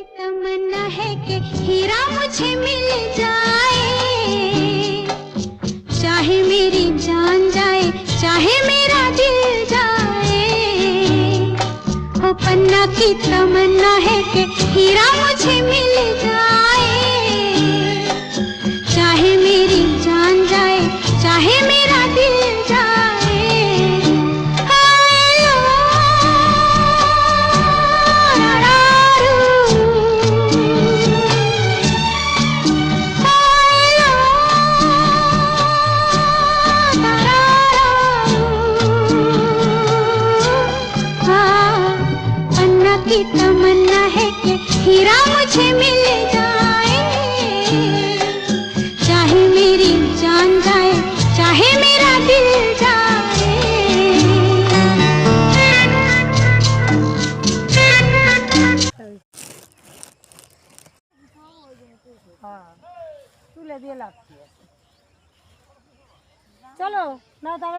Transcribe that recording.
तमन्ना है कि हीरा मुझे मिल जाए, चाहे मेरी जान जाए, चाहे मेरा दिल जाए। ओ पन्ना की तमन्ना है कि हीरा मुझे मिल जाए, चाहे मेरी जान जाए, चाहे मेरा दिल जाए। की तमन्ना है कि हीरा मुझे मिल जाए, चाहे मेरी जान जाए, चाहे मेरा दिल जाए। हाँ तुले दिए लागती है। चलो ना